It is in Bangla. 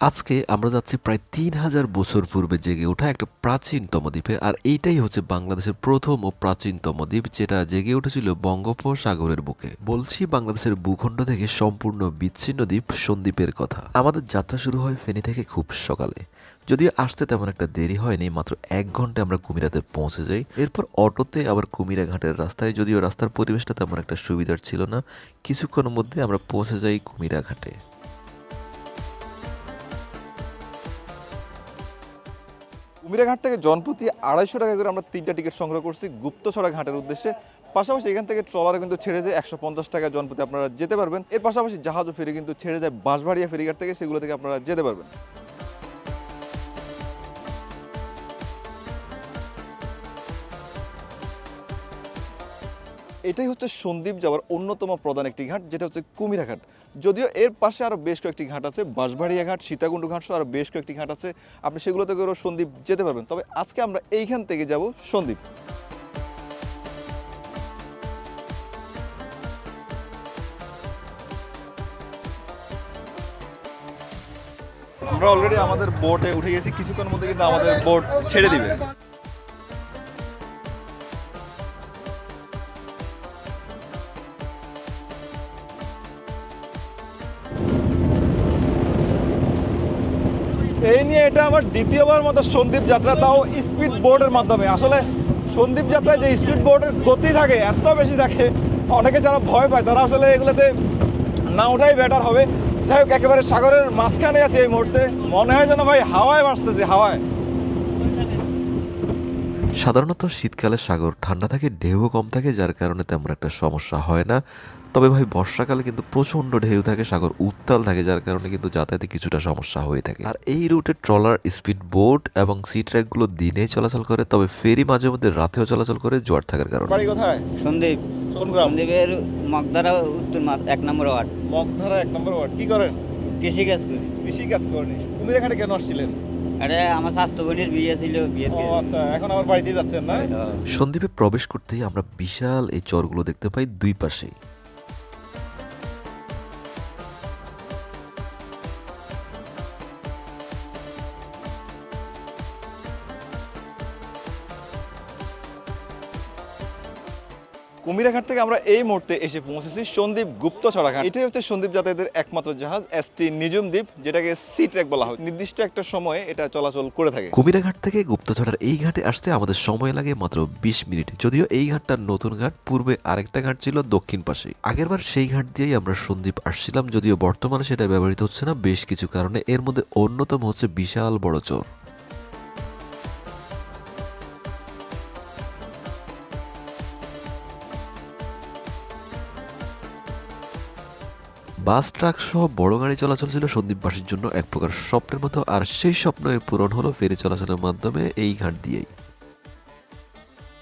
আজকে আমরা যাচ্ছি প্রায় ৩,০০০ বছর পূর্বে জেগে ওঠা একটা প্রাচীনতম দ্বীপে। আর এইটাই হচ্ছে বাংলাদেশের প্রথম ও প্রাচীনতম দ্বীপ, যেটা জেগে উঠেছিল বঙ্গোপসাগরের বুকে। বলছি বাংলাদেশের ভূখণ্ড থেকে সম্পূর্ণ বিচ্ছিন্ন দ্বীপ সন্দ্বীপের কথা। আমাদের যাত্রা শুরু হয় ফেনী থেকে খুব সকালে। যদিও আসতে তেমন একটা দেরি হয়নি, মাত্র ১ ঘন্টায় আমরা কুমিরাতে পৌঁছে যাই। এরপর অটোতে আবার কুমিরা ঘাটের রাস্তায়, যদিও রাস্তার পরিবেশটা তেমন একটা সুবিধার ছিল না। কিছুক্ষণের মধ্যে আমরা পৌঁছে যাই কুমিরা ঘাটে। কুমিরাঘাট থেকে জনপ্রতি ২৫০ টাকা করে আমরা ৩টা টিকিট সংগ্রহ করছি গুপ্তছড়া ঘাটের উদ্দেশ্যে। পাশাপাশি এখান থেকে ট্রলারে কিন্তু ছেড়ে যায় ১৫০ টাকা জনপ্রতি আপনারা যেতে পারবেন। এর পাশাপাশি জাহাজ ও ফেরি কিন্তু ছেড়ে যায় বাঁশবাড়িয়া ফেরিঘাট থেকে, সেগুলো থেকে আপনারা যেতে পারবেন। এটাই হচ্ছে সন্দ্বীপ যাওয়ার অন্যতম প্রধান একটি ঘাট, যেটা হচ্ছে কুমিরা ঘাট। যদিও এর পাশে আরো বেশ কয়েকটি ঘাট আছে, বাঁশবাড়িয়া ঘাট, সীতাকুণ্ড ঘাট সহ আরো বেশ কয়েকটি ঘাট আছে, আপনি সেগুলো থেকে সন্দ্বীপ যেতে পারবেন। তবে আজকে আমরা এইখান থেকে যাব সন্দ্বীপ। আমরা অলরেডি আমাদের বোটে উঠে গেছি, কিছুক্ষণের মধ্যে কিন্তু আমাদের বোট ছেড়ে দিবে। এই নিয়ে এটা আমার দ্বিতীয়বার মতো সন্দ্বীপ যাত্রা, তাও স্পিড বোটের মাধ্যমে। আসলে সন্দ্বীপ যাত্রায় যে স্পিড বোটের গতি থাকে এত বেশি থাকে, অনেকে যারা ভয় পায় তারা আসলে এগুলোতে না ওঠাই বেটার হবে। যাই হোক, একেবারে সাগরের মাঝখানে আছে এই মুহূর্তে, মনে হয় যেন ভাই হাওয়ায় ভাসতেছে, হাওয়ায়। সাধারণত শীতকালে সাগর ঠান্ডা থাকে, ঢেউও কম থাকে, যার কারণে তেমন একটা সমস্যা হয় না। তবে ভাই বর্ষাকালে কিন্তু প্রচণ্ড ঢেউ থাকে, সাগর উত্তাল থাকে, যার কারণে কিন্তু যাতায়াতে কিছুটা সমস্যা হয়ে থাকে। আর এই রুটে ট্রলার, স্পিড বোট এবং সি ট্র্যাকগুলো দিনেই চলাচল করে, তবে ফেরি মাঝে মধ্যে রাতেও চলাচল করে জোয়ার থাকার কারণে। বাড়ি কোথায়? সন্দীপ। কোন গ্রাম? সন্দীপের মগধারা উত্তর ১ নম্বর ওয়ার্ড। মগধারা ১ নম্বর ওয়ার্ড। কি করেন? কৃষি কাজ করি। কৃষি কাজ করেন। কুমিরাঘাটে কেন আসছিলেন? আরে আমার স্বাস্থ্য বোনের বিয়ে ছিল, বিয়ে ও আচ্ছা, এখন আবার বাড়িতে যাচ্ছেন না? সন্দ্বীপে প্রবেশ করতেই আমরা বিশাল এই চরগুলো দেখতে পাই দুই পাশেই। কুমিরাঘাট থেকে আমরা এই মুহূর্তে এসে পৌঁছেছি সন্দ্বীপ গুপ্তছড়া ঘাট। এটাই হচ্ছে সন্দ্বীপ যাতায়াতের একমাত্র জাহাজ এসটি নিজুম দ্বীপ, যেটাকে সি ট্র্যাক বলা হয়। নির্দিষ্ট একটা সময়ে এটা চলাচল করে থাকে। কুমিরাঘাট থেকে গুপ্তছড়ার এই ঘাটে আসতে আমাদের সময় লাগে মাত্র ২০ মিনিট। যদিও এই ঘাটটা নতুন ঘাট, পূর্বে আরেকটা ঘাট ছিল দক্ষিণ পাশে। আগেরবার সেই ঘাট দিয়েই আমরা সন্দ্বীপ আসছিলাম, যদিও বর্তমানে সেটা ব্যবহৃত হচ্ছে না বেশ কিছু কারণে। এর মধ্যে অন্যতম হচ্ছে বিশাল বড় চর। বাস, ট্রাক সহ বড় গাড়ি চলাচল ছিল সন্দ্বীপবাসীর জন্য এক প্রকার স্বপ্নের মতো, আর সেই স্বপ্নই পূরণ হলো ফেরি চলাচলের মাধ্যমে এই ঘাট দিয়েই।